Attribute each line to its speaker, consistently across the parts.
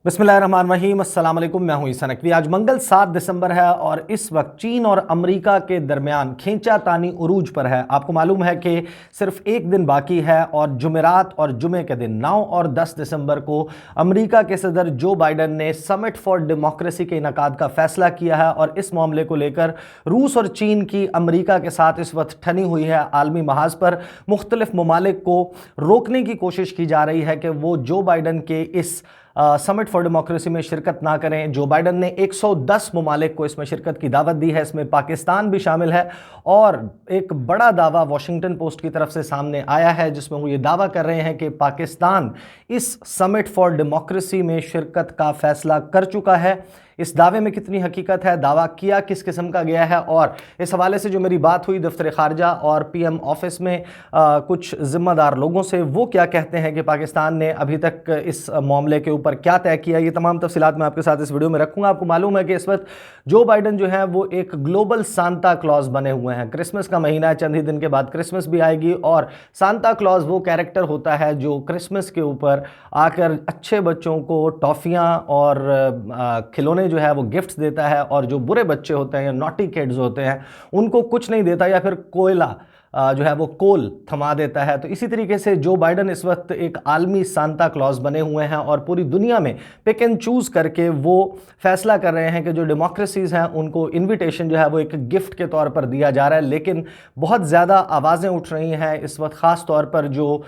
Speaker 1: बिस्मिल्लाहिर्रहमानिर्रहीम, अस्सलाम वालेकुम। मैं हूं ईसा नकवी। आज मंगल 7 दिसंबर है और इस वक्त चीन और अमेरिका के दरमियान खींचातानी उरूज पर है। आपको मालूम है कि सिर्फ एक दिन बाकी है और जुमेरात और जुमे के दिन 9 और 10 दिसंबर को अमेरिका के सदर जो बाइडन ने समिट फॉर डेमोक्रेसी के इनकाद का फैसला किया है और इस मामले को लेकर रूस और चीन की अमेरिका के साथ इस वक्त ठनी हुई है। आलमी महाज पर मुख्तलिफ ममालिक को रोकने की कोशिश की जा रही है कि वो जो बाइडन के इस समिट फॉर डेमोक्रेसी में शिरकत ना करें। जो बाइडन ने 110 ममालिक को इसमें शिरकत की दावत दी है, इसमें पाकिस्तान भी शामिल है। और एक बड़ा दावा वॉशिंगटन पोस्ट की तरफ से सामने आया है जिसमें वो ये दावा कर रहे हैं कि पाकिस्तान इस समिट फॉर डेमोक्रेसी में शिरकत का फैसला कर चुका है। इस दावे में कितनी हकीकत है, दावा किया किस किस्म का गया है, और इस हवाले से जो मेरी बात हुई दफ्तर खारजा और पीएम ऑफिस में कुछ जिम्मेदार लोगों से, वो क्या कहते हैं कि पाकिस्तान ने अभी तक इस मामले के ऊपर क्या तय किया, ये तमाम तफसीलात मैं आपके साथ इस वीडियो में रखूंगा। आपको मालूम है कि इस वक्त जो बाइडन जो है वो एक ग्लोबल सांता क्लॉज बने हुए हैं। क्रिसमस का महीना है, चंद ही दिन के बाद क्रिसमस भी आएगी और सांता क्लॉज वो कैरेक्टर होता है जो क्रिसमस के ऊपर आकर अच्छे बच्चों को टॉफ़ियाँ और खिलौने जो है वो गिफ्ट्स देता है, और जो बुरे बच्चे होते हैं या नॉटी किड्स होते हैं उनको कुछ नहीं देता या फिर कोयला जो है वो कोल थमा देता है। तो इसी तरीके से जो बाइडन इस वक्त एक आलमी सांता क्लॉज बने हुए हैं और पूरी दुनिया में पिक एंड चूज़ करके वो फैसला कर रहे हैं कि जो डेमोक्रेसीज़ हैं उनको इनविटेशन जो है वो एक गिफ्ट के तौर पर दिया जा रहा है। लेकिन बहुत ज़्यादा आवाज़ें उठ रही हैं इस वक्त, ख़ास तौर पर जो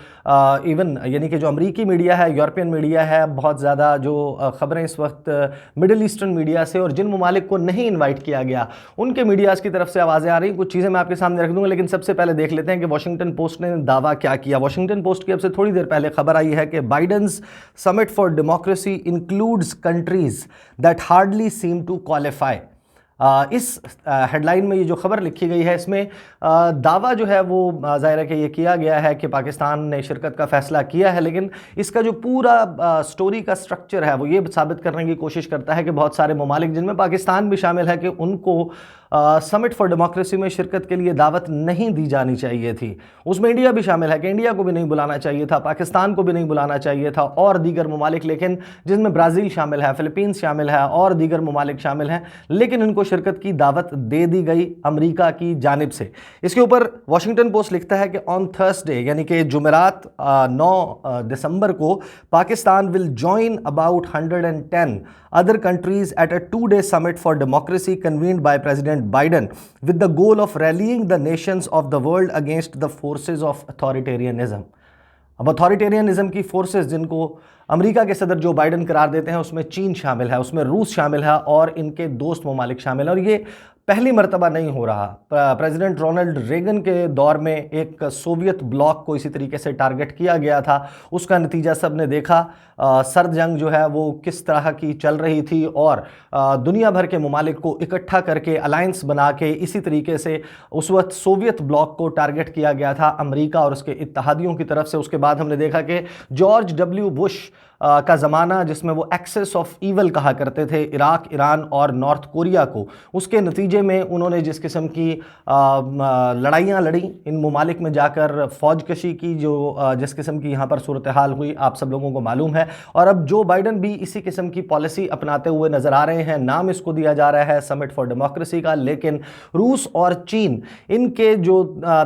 Speaker 1: इवन यानी कि जो अमरीकी मीडिया है, यूरोपियन मीडिया है, बहुत ज़्यादा जो ख़बरें इस वक्त मिडिल ईस्टर्न मीडिया से और जिन ममालिक को नहीं इन्वाइट किया गया उनके मीडियाज़ की तरफ से आवाज़ें आ रही। कुछ चीज़ें मैं आपके सामने रख दूँगा, लेकिन सबसे पहले देख लेते हैं कि वॉशिंगटन पोस्ट ने दावा क्या किया। वॉशिंगटन पोस्ट की अब से थोड़ी देर पहले खबर आई है कि Biden's summit for democracy includes countries that hardly seem to qualify. इस हेडलाइन में ये जो खबर लिखी गई है इसमें दावा जो है वो ज़ाहिर है कि ये किया गया है कि पाकिस्तान ने शिरकत का फ़ैसला किया है, लेकिन इसका जो पूरा स्टोरी का स्ट्रक्चर है वो ये साबित करने की कोशिश करता है कि बहुत सारे ममालिक जिनमें पाकिस्तान भी शामिल है कि उनको समिट फॉर डेमोक्रेसी में शिरकत के लिए दावत नहीं दी जानी चाहिए थी। उसमें इंडिया भी शामिल है कि इंडिया को भी नहीं बुलाना चाहिए था, पाकिस्तान को भी नहीं बुलाना चाहिए था और दीगर ममालिक, लेकिन जिसमें ब्राज़ील शामिल है, फ़िलिपींस शामिल है और दीगर ममालिक शामिल हैं, लेकिन इनको शिरकत की दावत दे दी गई अमेरिका की जानिब से। इसके ऊपर वॉशिंगटन पोस्ट लिखता है कि ऑन थर्सडे यानी कि जुमेरात 9 दिसंबर को Pakistan will join about 110 other countries at a 2-day summit for democracy convened by President Biden with the goal of rallying the nations of the world against the forces of authoritarianism। अब authoritarianism की forces जिनको America के सदर जो Biden करार देते हैं उसमें चीन शामिल है, उसमें रूस शामिल है और इनके दोस्त ममालिक शामिल है। और ये पहली मरतबा नहीं हो रहा। प्रेसिडेंट रोनाल्ड रेगन के दौर में एक सोवियत ब्लॉक को इसी तरीके से टारगेट किया गया था, उसका नतीजा सब ने देखा। सर्द जंग जो है वो किस तरह की चल रही थी और दुनिया भर के ममालिक को इकट्ठा करके अलायंस बना के इसी तरीके से उस वक्त सोवियत ब्लॉक को टारगेट किया गया था अमेरिका और उसके इत्तहादियों की तरफ से। उसके बाद हमने देखा कि जॉर्ज डब्ल्यू बुश का ज़माना जिसमें वो एक्सेस ऑफ ईवल कहा करते थे इराक, ईरान और नॉर्थ कोरिया को, उसके नतीजे में उन्होंने जिस किस्म की लड़ाइयाँ लड़ी इन ममालिक में जाकर, फौज कशी की, जो जिस किस्म की यहाँ पर सूरत हाल हुई आप सब लोगों को मालूम है। और अब जो बाइडन भी इसी किस्म की पॉलिसी अपनाते हुए नज़र आ रहे हैं। नाम इसको दिया जा रहा है समिट फॉर डेमोक्रेसी का, लेकिन रूस और चीन इनके जो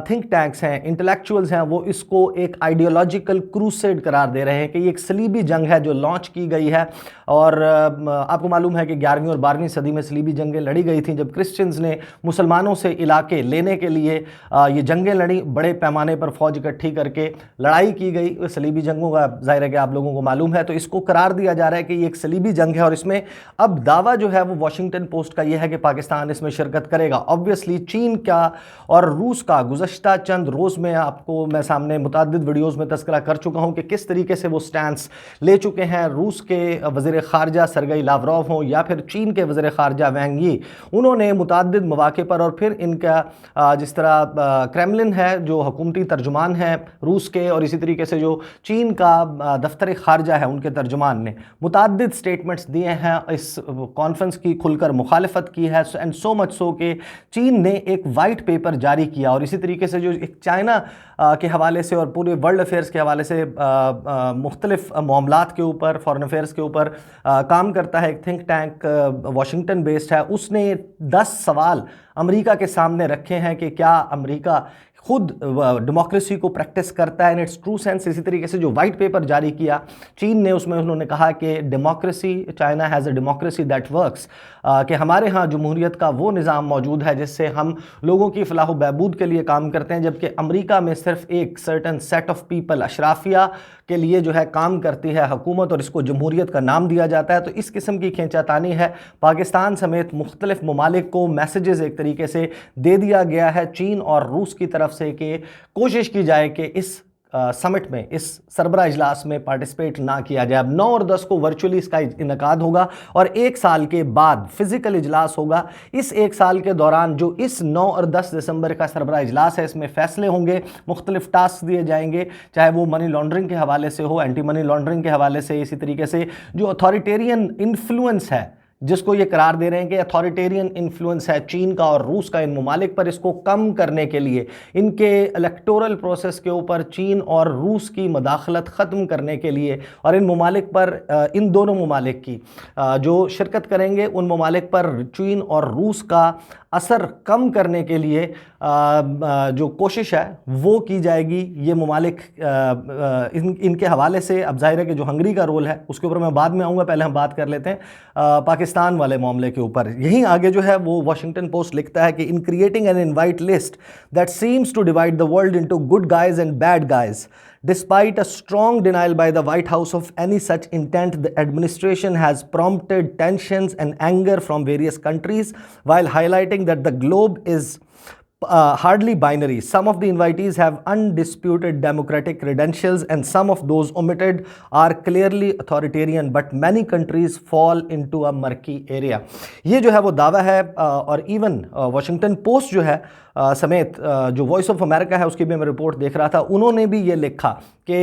Speaker 1: थिंक टैंक्स हैं, इंटेलेक्चुअल्स हैं, वो इसको एक आइडियोलॉजिकल क्रूसेड करार दे रहे हैं कि ये एक सलीबी जंग है जो लॉन्च की गई है। और आपको मालूम है कि 11वीं और 12वीं सदी में सलीबी जंगें लड़ी गई थी जब क्रिश्चियंस ने मुसलमानों से इलाके लेने के लिए ये जंगें लड़ी, बड़े पैमाने पर फौज इकट्ठी करके लड़ाई की गई। सलीबी जंगों का जाहिर है कि आप लोगों को मालूम है, तो इसको करार दिया जा रहा है कि ये एक सलीबी जंग है। और इसमें अब दावा जो है वो वॉशिंगटन पोस्ट का ये है कि पाकिस्तान इसमें शिरकत करेगा। ऑब्वियसली चीन का और रूस का गुज़श्ता चंद रोज़ में आपको मैं सामने मुतअद्दिद वीडियोज़ में तज़किरा कर चुका हूँ कि किस तरीके से वो स्टैंस ले चुके हैं। रूस के वज़ीर ख़ारजा सरगई लावरोव हों या फिर चीन के वज़ीर ख़ारजा वैंग यी, उन्होंने मुतअद्दिद मौक़े पर और फिर इनका जिस तरह क्रेमलिन है जो हुकूमती तर्जुमान है रूस के, और इसी तरीके से जो चीन का दफ्तर ख़ारजा है उनके तर्जुमान ने मुतअद्दिद स्टेटमेंट्स दिए हैं, इस कॉन्फ्रेंस की खुलकर मुखालफत की है। एंड सो मच सो कि चीन ने एक वाइट पेपर जारी किया और इसी तरीके से जो एक चाइना के हवाले से और पूरे वर्ल्ड अफेयर्स के हवाले से मुख्तलिफ मामला मामलात के ऊपर, फॉरेन अफेयर्स के ऊपर काम करता है, एक थिंक टैंक वाशिंगटन बेस्ड है। उसने 10 सवाल अमेरिका के सामने रखे हैं कि क्या अमेरिका खुद डेमोक्रेसी को प्रैक्टिस करता है इन इट्स ट्रू सेंस। इसी तरीके से जो वाइट पेपर जारी किया चीन ने, उसमें उन्होंने कहा कि democracy, China has a democracy that works, कि हमारे यहाँ जमहूरियत का वो निज़ाम मौजूद है जिससे हम लोगों की फलाह बहबूद के लिए काम करते हैं, जबकि अमेरिका में सिर्फ एक सर्टन सेट ऑफ पीपल, अशराफिया के लिए जो है काम करती है हुकूमत, और इसको जमहूरियत का नाम दिया जाता है। तो इस किस्म की खींचातानी है। पाकिस्तान समेत मुख्तलिफ ममालिक को मैसेजेस एक तरीके से दे दिया गया है चीन और रूस की तरफ से कि कोशिश की जाए कि इस समिट में, इस सरबरा इजलास में पार्टिसिपेट ना किया जाए। अब 9 और 10 को वर्चुअली इसका इनकाद होगा और 1 साल के बाद फिजिकल इजलास होगा। इस 1 साल के दौरान जो इस 9 और 10 दिसंबर का सरबरा इजलास है, इसमें फैसले होंगे, मुख्तलिफ टास्क दिए जाएंगे, चाहे वो मनी लॉन्ड्रिंग के हवाले से हो, एंटी मनी लॉन्ड्रिंग के हवाले से, इसी तरीके से जो अथॉरिटेरियन इन्फ्लुएंस है, जिसको ये करार दे रहे हैं कि अथॉरिटेरियन इन्फ्लुएंस है चीन का और रूस का इन ममालिक पर, इसको कम करने के लिए, इनके इलेक्टोरल प्रोसेस के ऊपर चीन और रूस की मदाखलत ख़त्म करने के लिए, और इन ममालिक पर, इन दोनों ममालिक की जो शिरकत करेंगे उन ममालिक पर चीन और रूस का असर कम करने के लिए जो कोशिश है वो की जाएगी। ये ममालिक इनके हवाले से, अब जाहिर है कि जो हंगरी का रोल है उसके ऊपर मैं बाद में आऊँगा, पहले हम बात कर लेते हैं पाकिस्तान वाले मामले के ऊपर। यहीं आगे जो है वो वॉशिंगटन पोस्ट लिखता है कि in creating an invite list that seems to divide the world into good guys and bad guys, despite a strong denial by the White House of any such intent, the administration has prompted tensions and anger from various countries while highlighting that the globe is hardly binary. Some of the invitees have undisputed democratic credentials and some of those omitted are clearly authoritarian, but many countries fall into a murky area. ये जो है वो दावा है, और even Washington post जो है समेत जो वॉइस ऑफ अमेरिका है उसकी भी मैं रिपोर्ट देख रहा था, उन्होंने भी ये लिखा कि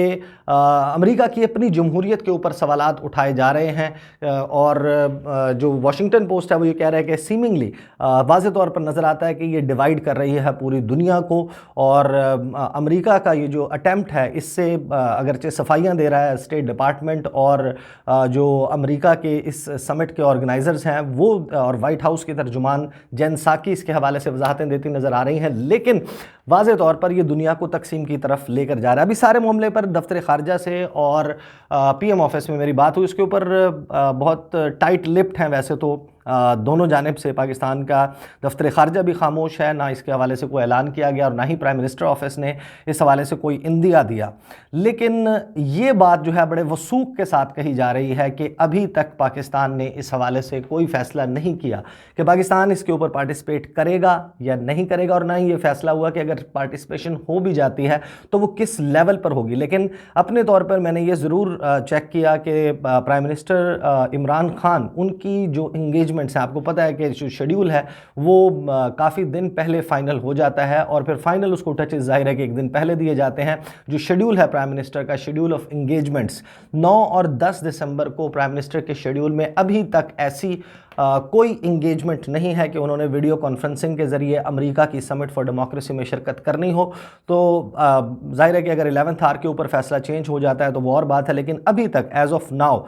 Speaker 1: अमेरिका की अपनी जमहूरियत के ऊपर सवालात उठाए जा रहे हैं। और जो वॉशिंगटन पोस्ट है वो ये कह रहा है कि सीमिंगली वाज़े तौर पर नज़र आता है कि ये डिवाइड कर रही है पूरी दुनिया को, और अमेरिका का ये जो अटैम्प्ट है इससे अगरचे सफाइयाँ दे रहा है स्टेट डिपार्टमेंट और जो अमेरिका के इस समिट के ऑर्गेनाइजर्स हैं वो, और वाइट हाउस के तर्जुमान जेन साकी इसके हवाले से वजाहतें देती नज़र आ रही हैं, लेकिन वाज़े तौर पर ये दुनिया को तकसीम की तरफ लेकर जा रहा है। अभी सारे मामले पर दफ्तर खारजा से और पीएम ऑफिस में मेरी बात हुई, उसके ऊपर बहुत टाइट लिप्ड हैं वैसे तो दोनों जानिब से। पाकिस्तान का दफ्तर खारजा भी खामोश है, ना इसके हवाले से कोई ऐलान किया गया और ना ही प्राइम मिनिस्टर ऑफिस ने इस हवाले से कोई इंदिया दिया। लेकिन ये बात जो है बड़े वसूख के साथ कही जा रही है कि अभी तक पाकिस्तान ने इस हवाले से कोई फ़ैसला नहीं किया कि पाकिस्तान इसके ऊपर पार्टिसिपेट करेगा या नहीं करेगा, और ना ही ये फैसला हुआ कि अगर पार्टिसिपेशन हो भी जाती है तो वो किस लेवल पर होगी। लेकिन अपने तौर पर मैंने ये ज़रूर चेक किया कि प्राइम मिनिस्टर इमरान खान, उनकी जो इंगेजमेंट्स हैं, आपको पता है कि जो शेड्यूल है वो काफ़ी दिन पहले फाइनल हो जाता है और फिर फाइनल उसको टचेस जाहिर है कि एक दिन पहले दिए जाते हैं। जो शेड्यूल है प्राइम मिनिस्टर का, शेड्यूल ऑफ इंगेजमेंट्स, 9 और 10 दिसंबर को प्राइम मिनिस्टर के शेड्यूल में अभी तक ऐसी कोई इंगेजमेंट नहीं है कि उन्होंने वीडियो कॉन्फ्रेंसिंग के ज़रिए अमेरिका की समिट फॉर डेमोक्रेसी में शिरकत करनी हो। तो जाहिर है कि अगर 11th आवर के ऊपर फैसला चेंज हो जाता है तो वो और बात है, लेकिन अभी तक एज ऑफ नाउ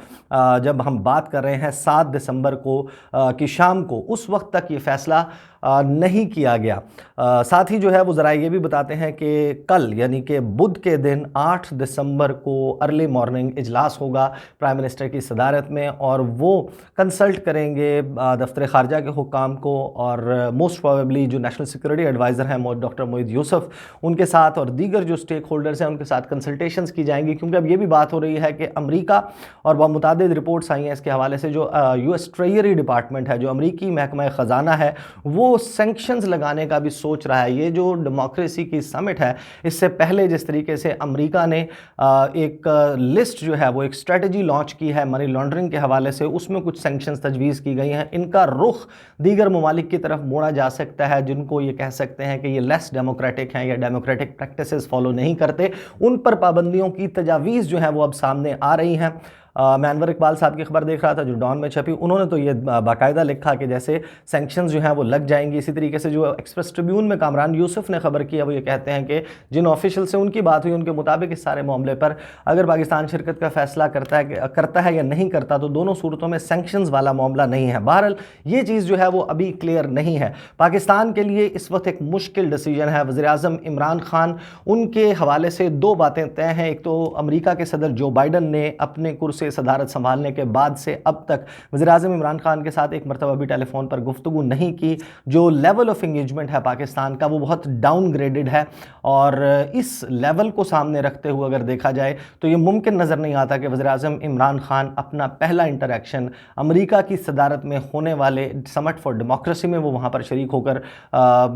Speaker 1: जब हम बात कर रहे हैं 7 दिसंबर को की शाम को, उस वक्त तक ये फैसला नहीं किया गया। साथ ही जो है वो ज़रा ये भी बताते हैं कि कल यानी कि बुध के दिन 8 दिसंबर को अर्ली मॉर्निंग इजलास होगा प्राइम मिनिस्टर की सदारत में, और वो कंसल्ट करेंगे दफ्तर खारजा के हुक्काम को और मोस्ट प्रोबेबली जो नेशनल सिक्योरिटी एडवाइज़र हैं डॉक्टर मोहित यूसुफ, उनके साथ और दीगर जो स्टेक होल्डर्स हैं उनके साथ कंसल्टेशंस की जाएंगी। क्योंकि अब ये भी बात हो रही है कि अमेरिका, और मुतादिद रिपोर्ट्स आई हैं इसके हवाले से, जो US ट्रेजरी डिपार्टमेंट है, जो अमरीकी महकमा ख़जाना है, वो सैंक्शंस लगाने का भी सोच रहा है। ये जो डेमोक्रेसी की समिट है, इससे पहले जिस तरीके से अमेरिका ने एक लिस्ट जो है वो एक स्ट्रेटजी लॉन्च की है मनी लॉन्ड्रिंग के हवाले से, उसमें कुछ सैंक्शंस तजवीज़ की गई हैं। इनका रुख दीगर ममालिक की तरफ मोड़ा जा सकता है जिनको ये कह सकते हैं कि ये लेस डेमोक्रेटिक हैं या डेमोक्रेटिक प्रैक्टिसेस फॉलो नहीं करते, उन पर पाबंदियों की तजावीज़ जो है वो अब सामने आ रही हैं। मैं अनवर इकबाल साहब की खबर देख रहा था जो डॉन में छपी, उन्होंने तो ये बाकायदा लिखा कि जैसे सैंक्शंस जो हैं वो लग जाएंगी। इसी तरीके से जो एक्सप्रेस ट्रिब्यून में कामरान यूसुफ ने खबर की है वो ये कहते हैं कि जिन ऑफिशियल से उनकी बात हुई उनके मुताबिक इस सारे मामले पर अगर पाकिस्तान शिरकत का फैसला करता है या नहीं करता तो दोनों सूरतों में सैंक्शंस वाला मामला नहीं है। बहरहाल ये चीज़ जो है वो अभी क्लियर नहीं है। पाकिस्तान के लिए इस वक्त एक मुश्किल डिसीजन है। वज़ीर-ए-आज़म इमरान खान, उनके हवाले से दो बातें तय हैं। एक तो अमेरिका के सदर जो बाइडन ने अपने कुर्सी सदारत संभालने के बाद से अब तक वज़ीर-ए-आज़म इमरान खान के साथ एक मरतबा भी टेलीफोन पर गुफ्तगू नहीं की। जो लेवल ऑफ इंगेजमेंट है पाकिस्तान का वो बहुत डाउनग्रेडेड है और इस लेवल को सामने रखते हुए अगर देखा जाए तो ये मुमकिन नज़र नहीं आता कि वज़ीर-ए-आज़म इमरान खान अपना पहला इंटरेक्शन अमेरिका की सदारत में होने वाले समिट फॉर डेमोक्रेसी में वो वहाँ पर शरीक होकर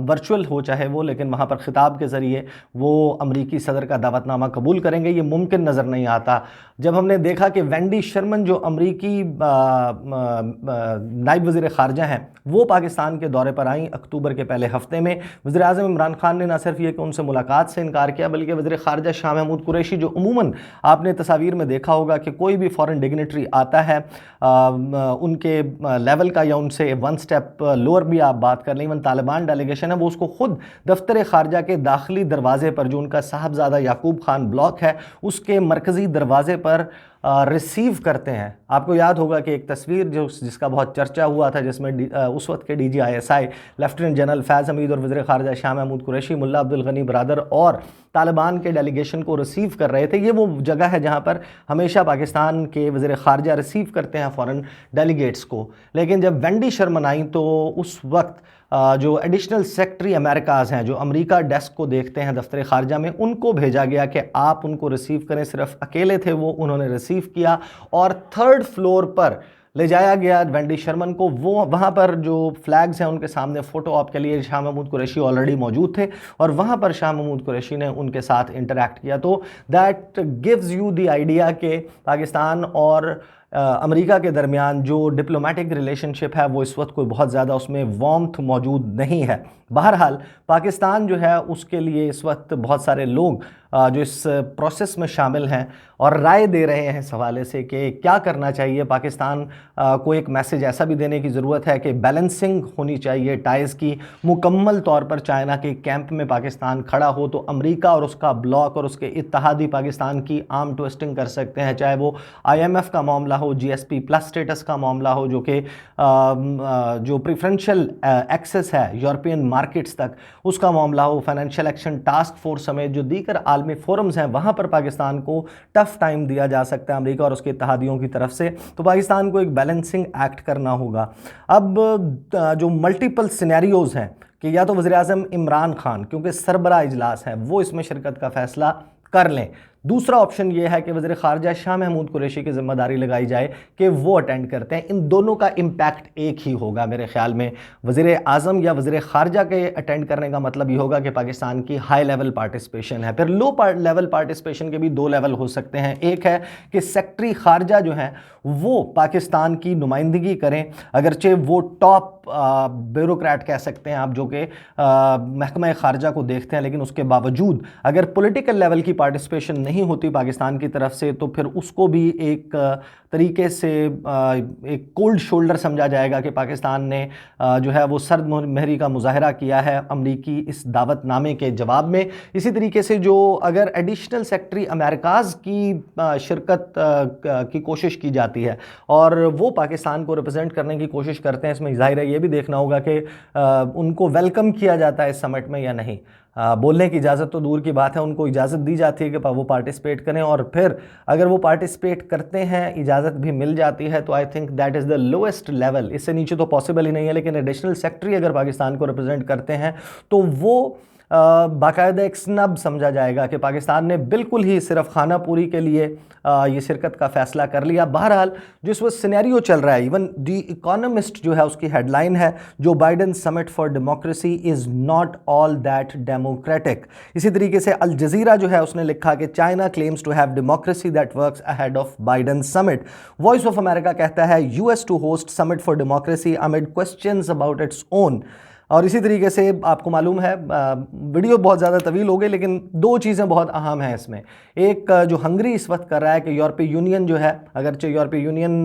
Speaker 1: वर्चुअल हो चाहे वो, लेकिन वहाँ पर खिताब के ज़रिए वो अमरीकी सदर का दावतनामा कबूल करेंगे, ये मुमकिन नज़र नहीं आता। जब हमने देखा कि वेंडी शर्मन जो अमरीकी नायब वज़ीर ख़ारजा हैं वो पाकिस्तान के दौरे पर आई अक्टूबर के पहले हफ्ते में, वज़ीर-ए-आज़म इमरान खान ने न सिर्फ ये कि उनसे मुलाकात से इनकार किया बल्कि वज़ीर ख़ारजा शाह महमूद कुरैशी, जो अमूमन आपने तस्वीर में देखा होगा कि कोई भी फॉरेन डिग्नेटरी आता है उनके लेवल का या उनसे वन स्टेप लोअर भी आप बात कर लें, इवन तालिबान डेलीगेशन है वो उसको खुद दफ्तर ख़ारजा के दाखिली दरवाजे पर जो उनका साहबजादा याकूब खान ब्लॉक है उसके मरकज़ी दरवाजे पर रिसीव करते हैं। आपको याद होगा कि एक तस्वीर जिसका बहुत चर्चा हुआ था जिसमें उस वक्त के DGISI लेफ्टिनेंट जनरल फैज़ हमीद और वज़ीर ख़ारजा शाह महमूद कुरैशी, मुल्ला अब्दुल गनी बरादर और तालिबान के डेलीगेशन को रिसीव कर रहे थे। ये वो जगह है जहाँ पर हमेशा पाकिस्तान के वज़ीर ख़ारजा रिसीव करते हैं फ़ॉरेन डेलीगेट्स को। लेकिन जब वेंडी शर्मन आई तो उस वक्त जो एडिशनल सेक्रेटरी अमेरिकाज़ हैं जो अमेरिका डेस्क को देखते हैं दफ्तर ख़ारजा में, उनको भेजा गया कि आप उनको रिसीव करें। सिर्फ अकेले थे वो, उन्होंने रिसीव किया और थर्ड फ्लोर पर ले जाया गया वेंडी शर्मन को। वो वहाँ पर जो फ्लैग्स हैं उनके सामने फ़ोटो ऑप के लिए शाह महमूद कुरैशी ऑलरेडी मौजूद थे और वहाँ पर शाह महमूद कुरैशी ने उनके साथ इंटरेक्ट किया। तो that gives you the idea कि पाकिस्तान और अमेरिका के दरमियान जो डिप्लोमेटिक रिलेशनशिप है वो इस वक्त कोई बहुत ज़्यादा उसमें वार्मथ मौजूद नहीं है। बहरहाल पाकिस्तान जो है उसके लिए इस वक्त बहुत सारे लोग जो इस प्रोसेस में शामिल हैं और राय दे रहे हैं इस हवाले से कि क्या करना चाहिए। पाकिस्तान को एक मैसेज ऐसा भी देने की ज़रूरत है कि बैलेंसिंग होनी चाहिए टाइज़ की। मुकम्मल तौर पर चाइना के कैंप में पाकिस्तान खड़ा हो तो अमेरिका और उसका ब्लॉक और उसके इत्तहादी पाकिस्तान की आर्म ट्विस्टिंग कर सकते हैं, चाहे वो IMF का मामला हो, GSP+ स्टेटस का मामला हो, जो कि जो प्रेफरेंशियल एक्सेस है यूरोपियन मार्केट्स तक उसका मामला हो, फाइनेंशियल एक्शन टास्क फोर्स समेत जो दीगर आलमी फोरम्स हैं वहाँ पर पाकिस्तान को टफ टाइम दिया जा सकता है अमेरिका और उसके इत्तहादियों की तरफ से। तो पाकिस्तान को एक बैलेंसिंग एक्ट करना होगा। अब जो मल्टीपल सिनेरियोज़ हैं कि या तो वज़ीर-ए-आज़म इमरान खान क्योंकि सरबरा इजलास है वो इसमें शिरकत का फ़ैसला कर लें, दूसरा ऑप्शन ये है कि वज़ीर ख़ारजा शाह महमूद कुरैशी की ज़िम्मेदारी लगाई जाए कि वो अटेंड करते हैं। इन दोनों का इम्पैक्ट एक ही होगा मेरे ख्याल में। वज़ीर आज़म या वज़ीर ख़ारजा के अटेंड करने का मतलब ये होगा कि पाकिस्तान की हाई लेवल पार्टिसिपेशन है। फिर लो लेवल पार्टिसिपेशन के भी दो लेवल हो सकते हैं। एक है कि सेक्रेटरी ख़ारजा जो हैं वो पाकिस्तान की नुमाइंदगी करें, अगरचे वो टॉप ब्यूरोक्रेट कह सकते हैं आप जो कि महकमा ख़ारजा को देखते हैं, लेकिन उसके बावजूद अगर पॉलिटिकल लेवल की पार्टिसिपेशन नहीं होती पाकिस्तान की तरफ से तो फिर उसको भी एक तरीके से एक कोल्ड शोल्डर समझा जाएगा कि पाकिस्तान ने जो है वो सर्द महरी का मुजाहरा किया है अमरीकी इस दावतनामे के जवाब में। इसी तरीके से जो अगर एडिशनल सेक्रेटरी अमेरिकाज़ की शिरकत की कोशिश की जाती है और वो पाकिस्तान को रिप्रेजेंट करने की कोशिश करते हैं, इसमें ज़ाहिर है ये भी देखना होगा कि उनको वेलकम किया जाता है इस समिट में या नहीं। बोलने की इजाज़त तो दूर की बात है, उनको इजाज़त दी जाती है कि वो पार्टिसिपेट करें और फिर अगर वो पार्टिसिपेट करते हैं, इजाज़त भी मिल जाती है, तो I think that is the lowest level. इससे नीचे तो पॉसिबल ही नहीं है। लेकिन एडिशनल सेक्रेटरी अगर पाकिस्तान को रिप्रेजेंट करते हैं तो वो बाकायदा एक स्नब समझा जाएगा कि पाकिस्तान ने बिल्कुल ही सिर्फ खाना पूरी के लिए ये शिरकत का फ़ैसला कर लिया। बहरहाल जिस वो सिनेरियो चल रहा है, इवन द इकोनॉमिस्ट जो है उसकी हेडलाइन है जो Biden summit for democracy is not all that democratic. इसी तरीके से अल जज़ीरा जो है उसने लिखा कि China claims to have democracy that works ahead of Biden summit. Voice of America कहता है US to host summit for democracy amid questions about its own और इसी तरीके से आपको मालूम है, वीडियो बहुत ज़्यादा तवील हो गई, लेकिन दो चीज़ें बहुत अहम हैं इसमें। एक, जो हंगरी इस वक्त कर रहा है कि यूरोपीय यूनियन जो है, अगरचे यूरोपीय यूनियन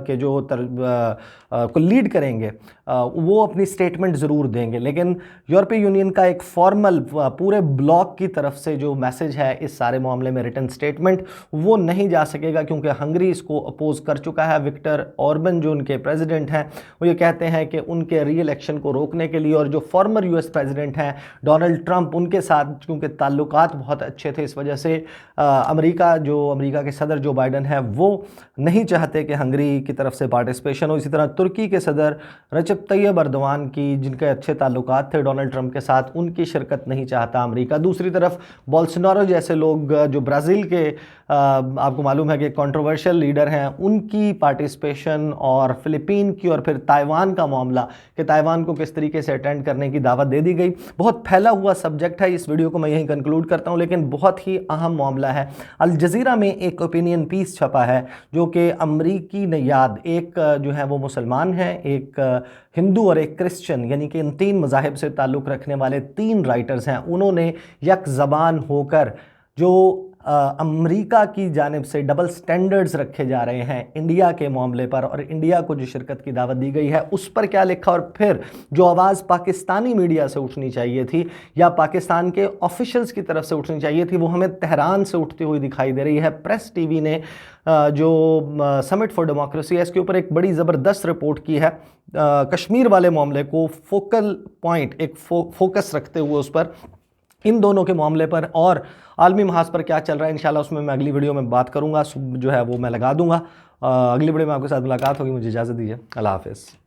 Speaker 1: के जो को लीड करेंगे वो अपनी स्टेटमेंट ज़रूर देंगे, लेकिन यूरोपीय यूनियन का एक फॉर्मल पूरे ब्लॉक की तरफ से जो मैसेज है इस सारे मामले में, रिटन स्टेटमेंट, वो नहीं जा सकेगा, क्योंकि हंगरी इसको अपोज कर चुका है। विक्टर ऑर्बन जो उनके प्रेसिडेंट हैं, वो ये कहते हैं कि उनके री इलेक्शन को रोकने के लिए, और जो फॉर्मर यूएस प्रेसिडेंट हैं डोनाल्ड ट्रंप, उनके साथ क्योंकि ताल्लुकात बहुत अच्छे थे, इस वजह से अमेरिका के सदर जो बाइडन है वो नहीं चाहते कि हंगरी की तरफ से पार्टिसिपेशन हो। इसी तरह तुर्की के सदर रजब तैयब अर्दवान की, जिनके अच्छे ताल्लुकात थे डोनाल्ड ट्रंप के साथ, उनकी शिरकत नहीं चाहता अमेरिका। दूसरी तरफ बोल्सोनारो जैसे लोग जो ब्राज़ील के आपको मालूम है कि कंट्रोवर्शियल लीडर हैं, उनकी पार्टिसिपेशन, और फ़िलिपीन की और फिर ताइवान का मामला कि ताइवान को किस तरीके से अटेंड करने की दावत दे दी गई। बहुत फैला हुआ सब्जेक्ट है, इस वीडियो को मैं यहीं कंक्लूड करता हूं, लेकिन बहुत ही अहम मामला है। अल जज़ीरा में एक ओपिनियन पीस छपा है जो कि अमरीकी नयाद, एक जो है वो मुसलमान है, एक हिंदू और एक क्रिश्चियन, यानी कि इन तीन मज़ाहिब से ताल्लुक़ रखने वाले तीन राइटर्स हैं, उन्होंने यक ज़बान होकर जो अमेरिका की जानिब से डबल स्टैंडर्ड्स रखे जा रहे हैं इंडिया के मामले पर, और इंडिया को जो शिरकत की दावत दी गई है उस पर क्या लिखा, और फिर जो आवाज़ पाकिस्तानी मीडिया से उठनी चाहिए थी या पाकिस्तान के ऑफिशियल्स की तरफ से उठनी चाहिए थी, वो हमें तेहरान से उठती हुई दिखाई दे रही है। प्रेस टीवी ने जो समिट फॉर डेमोक्रेसी है, इसके ऊपर एक बड़ी ज़बरदस्त रिपोर्ट की है, कश्मीर वाले मामले को फोकल पॉइंट, एक फोकस रखते हुए उस पर, इन दोनों के मामले पर और आलमी महाज पर क्या चल रहा है। इंशाल्लाह उसमें मैं अगली वीडियो में बात करूंगा, जो है वो मैं लगा दूंगा। अगली वीडियो में आपके साथ मुलाकात होगी। मुझे इजाज़त दीजिए। अल्लाह हाफ़िज़।